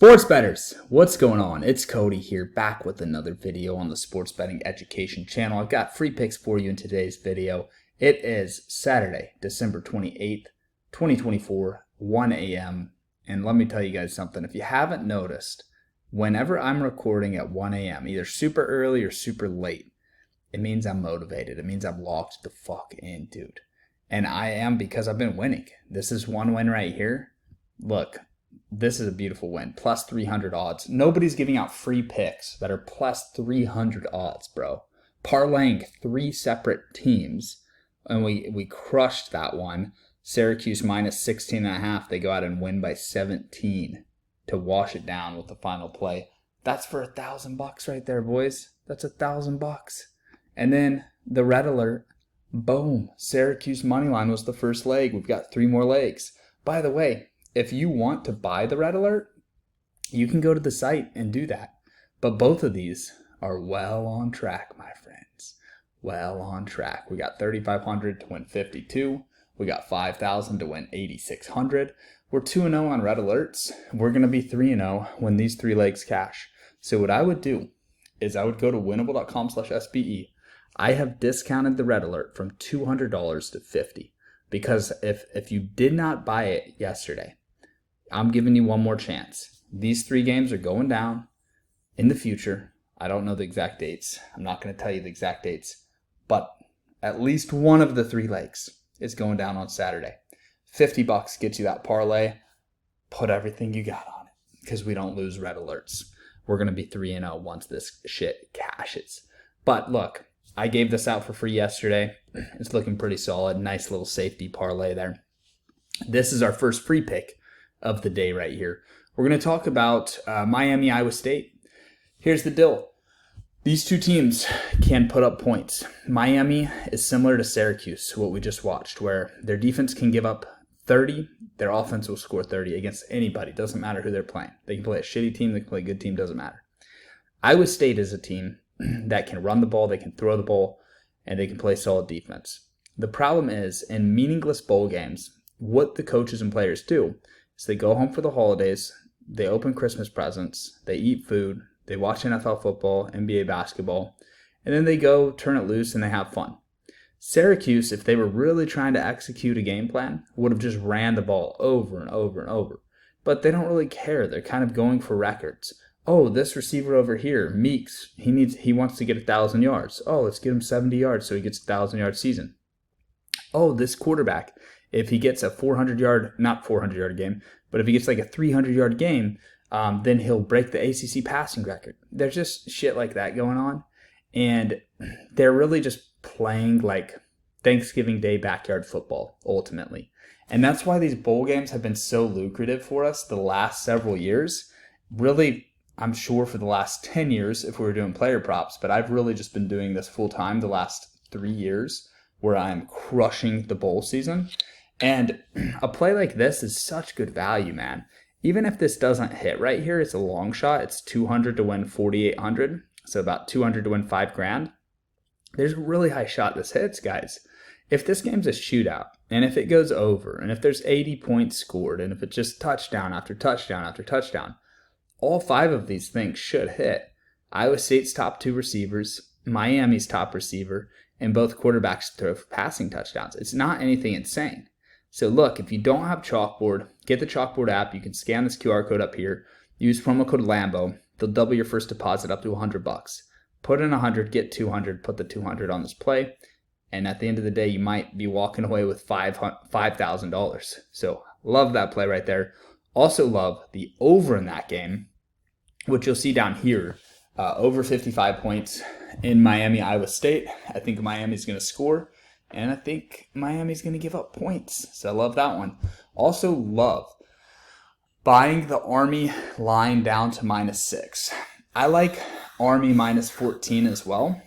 Sports bettors, what's going on? It's Cody here, back with another video on the Sports Betting Education channel. I've got free picks for you in today's video. It is Saturday, December 28th, 2024, 1 a.m. And let me tell you guys something. If you haven't noticed, whenever I'm recording at 1 a.m., either super early or super late, it means I'm motivated. It means I'm locked the fuck in, dude. And I am, because I've been winning. This is one win right here. Look. This is a beautiful win. Plus 300 odds. Nobody's giving out free picks that are plus 300 odds, bro. Parlaying 3 separate teams. And we crushed that one. Syracuse minus 16.5. They go out and win by 17 to wash it down with the final play. That's for $1,000 right there, boys. That's $1,000. And then the red alert. Boom. Syracuse money line was the first leg. We've got 3 more legs. By the way, if you want to buy the red alert, you can go to the site and do that. But both of these are well on track, my friends. Well on track. We got 3,500 to win 52. We got 5,000 to win 8,600. We're 2-0 on red alerts. We're going to be 3-0 when these 3 legs cash. So what I would do is I would go to winnable.com/SBE. I have discounted the red alert from $200 to $50. Because if you did not buy it yesterday, I'm giving you one more chance. These 3 games are going down in the future. I don't know the exact dates. I'm not going to tell you the exact dates. But at least one of the 3 legs is going down on Saturday. $50 gets you that parlay. Put everything you got on it. Because we don't lose red alerts. We're going to be 3-0 once this shit cashes. But look, I gave this out for free yesterday. It's looking pretty solid. Nice little safety parlay there. This is our first free pick of the day right here. We're going to talk about Miami, Iowa State. Here's the deal. These 2 teams can put up points. Miami is similar to Syracuse, what we just watched, where their defense can give up 30. Their offense will score 30 against anybody. Doesn't matter who they're playing. They can play a shitty team. They can play a good team. Doesn't matter. Iowa State is a team that can run the ball, they can throw the ball, and they can play solid defense. The problem is, in meaningless bowl games, what the coaches and players do is they go home for the holidays, they open Christmas presents, they eat food, they watch NFL football, NBA basketball, and then they go turn it loose and they have fun. Syracuse, if they were really trying to execute a game plan, would have just ran the ball over and over and over. But they don't really care. They're kind of going for records. Oh, this receiver over here, Meeks, he wants to get 1,000 yards. Oh, let's get him 70 yards so he gets a 1,000-yard season. Oh, this quarterback, if he gets a 400-yard, not 400-yard game, but if he gets like a 300-yard game, then he'll break the ACC passing record. There's just shit like that going on, and they're really just playing like Thanksgiving Day backyard football, ultimately. And that's why these bowl games have been so lucrative for us the last several years. Really, I'm sure for the last 10 years if we were doing player props, but I've really just been doing this full time the last 3 years where I'm crushing the bowl season. And a play like this is such good value, man. Even if this doesn't hit right here, it's a long shot. It's 200 to win 4,800, so about 200 to win $5,000. There's a really high shot this hits, guys. If this game's a shootout, and if it goes over, and if there's 80 points scored, and if it's just touchdown after touchdown after touchdown, all 5 of these things should hit. Iowa State's top 2 receivers, Miami's top receiver, and both quarterbacks throw for passing touchdowns. It's not anything insane. So look, if you don't have Chalkboard, get the Chalkboard app. You can scan this QR code up here. Use promo code LAMBO. They'll double your first deposit up to $100. Put in 100, get 200, put the 200 on this play. And at the end of the day, you might be walking away with $5,000. So love that play right there. Also love the over in that game, which you'll see down here, over 55 points in Miami, Iowa State. I think Miami's going to score, and I think Miami's going to give up points. So I love that one. Also love buying the Army line down to -6. I like Army -14 as well,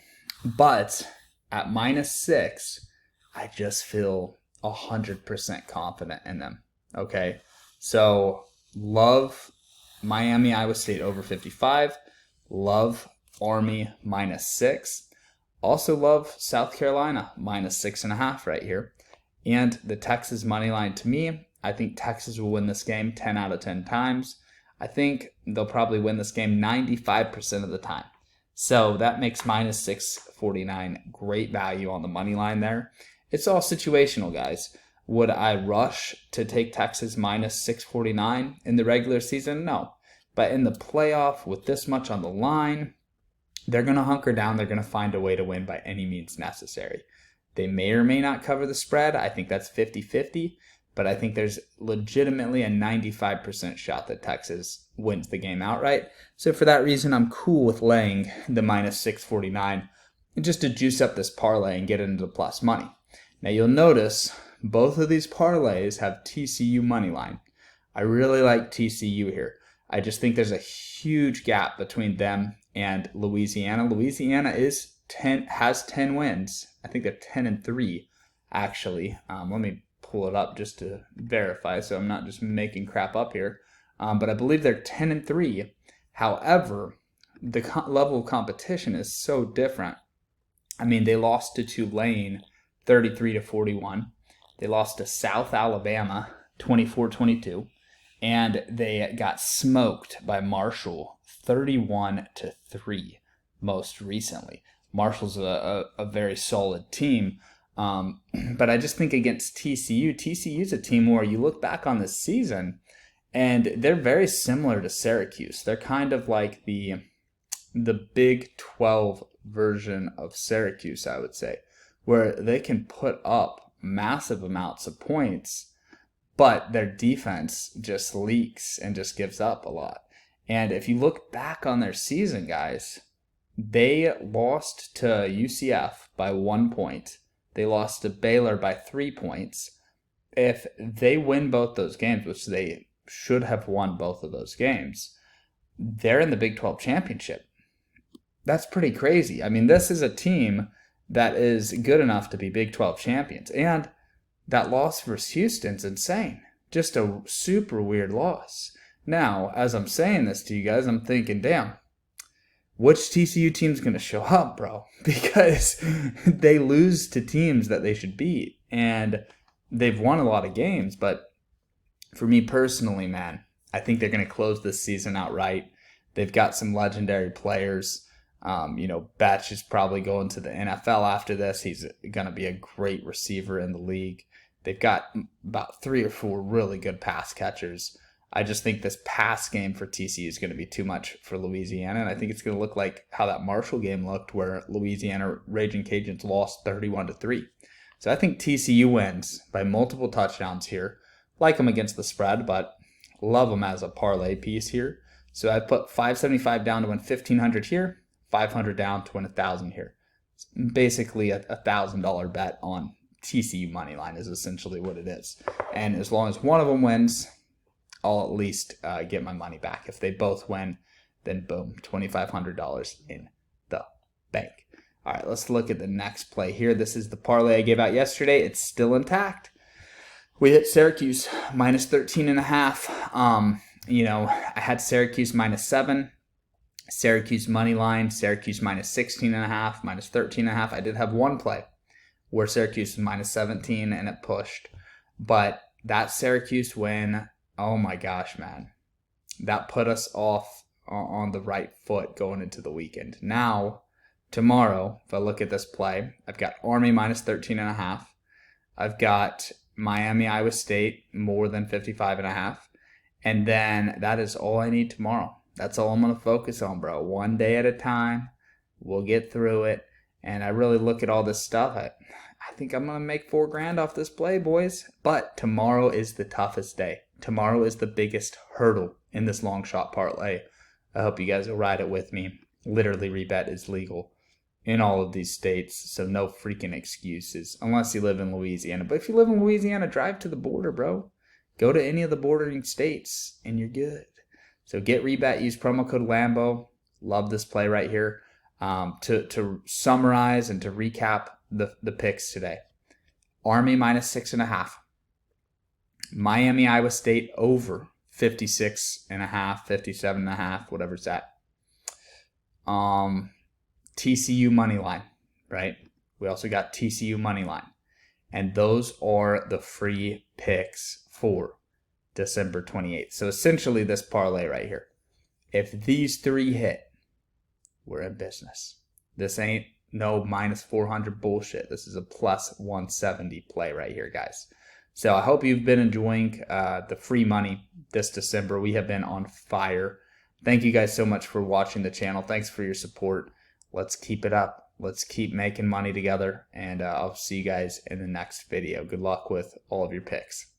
but at -6, I just feel 100% confident in them. Okay, so love Miami, Iowa State over 55. Love Army -6. Also love South Carolina -6.5 right here. And the Texas money line, to me, I think Texas will win this game 10 out of 10 times. I think they'll probably win this game 95% of the time. So that makes minus 649 great value on the money line there. It's all situational, guys. Would I rush to take Texas minus 649 in the regular season? No. But in the playoff, with this much on the line, they're going to hunker down. They're going to find a way to win by any means necessary. They may or may not cover the spread. I think that's 50-50. But I think there's legitimately a 95% shot that Texas wins the game outright. So for that reason, I'm cool with laying the minus 649 just to juice up this parlay and get it into the plus money. Now you'll notice both of these parlays have TCU money line. I really like TCU here. I just think there's a huge gap between them and Louisiana. Louisiana has 10 wins. I think they're 10-3 actually. Let me pull it up just to verify so I'm not just making crap up here. But I believe they're 10-3. However, the level of competition is so different. I mean, they lost to Tulane 33-41. They lost to South Alabama 24-22. And they got smoked by Marshall 31-3 most recently. Marshall's a very solid team. But I just think against TCU's a team where you look back on this season and they're very similar to Syracuse. They're kind of like the Big 12 version of Syracuse, I would say, where they can put up massive amounts of points, but their defense just leaks and just gives up a lot. And if you look back on their season, guys, they lost to UCF by 1 point. They lost to Baylor by 3 points. If they win both those games, which they should have won both of those games, they're in the Big 12 championship. That's pretty crazy. I mean, this is a team that is good enough to be Big 12 champions. And that loss versus Houston's insane. Just a super weird loss. Now, as I'm saying this to you guys, I'm thinking, damn, which TCU team's going to show up, bro? Because they lose to teams that they should beat. And they've won a lot of games. But for me personally, man, I think they're going to close this season outright. They've got some legendary players. Batch is probably going to the NFL after this. He's going to be a great receiver in the league. They've got about 3 or 4 really good pass catchers. I just think this pass game for TCU is going to be too much for Louisiana, and I think it's going to look like how that Marshall game looked, where Louisiana Raging Cajuns lost 31-3. So I think TCU wins by multiple touchdowns here. Like them against the spread, but love them as a parlay piece here. So I put $575 down to win $1,500 here, $500 down to win $1,000 here. It's basically a $1,000 bet on TCU money line is essentially what it is. And as long as one of them wins, I'll at least get my money back. If they both win, then boom, $2,500 in the bank. All right, let's look at the next play here. This is the parlay I gave out yesterday. It's still intact. We hit Syracuse minus 13.5. I had Syracuse minus 7. Syracuse money line, Syracuse minus 16.5, minus 13.5. I did have one play where Syracuse was minus 17 and it pushed. But that Syracuse win, oh my gosh, man. That put us off on the right foot going into the weekend. Now, tomorrow, if I look at this play, I've got Army minus 13.5. I've got Miami, Iowa State, more than 55.5. And then that is all I need tomorrow. That's all I'm going to focus on, bro. One day at a time. We'll get through it. And I really look at all this stuff. I think I'm going to make $4,000 off this play, boys. But tomorrow is the toughest day. Tomorrow is the biggest hurdle in this long shot parlay. I hope you guys will ride it with me. Literally, Rebet is legal in all of these states, so no freaking excuses, unless you live in Louisiana. But if you live in Louisiana, drive to the border, bro. Go to any of the bordering states, and you're good. So get Rebet, use promo code Lambo. Love this play right here. To summarize and to recap the picks today. Army minus 6.5. Miami, Iowa State over 56.5, 57.5, whatever it's at. TCU money line, right? We also got TCU money line. And those are the free picks for December 28th. So essentially this parlay right here. If these 3 hit, we're in business. This ain't no minus 400 bullshit. This is a plus 170 play right here, guys. So I hope you've been enjoying the free money this December. We have been on fire. Thank you guys so much for watching the channel. Thanks for your support. Let's keep it up. Let's keep making money together. And I'll see you guys in the next video. Good luck with all of your picks.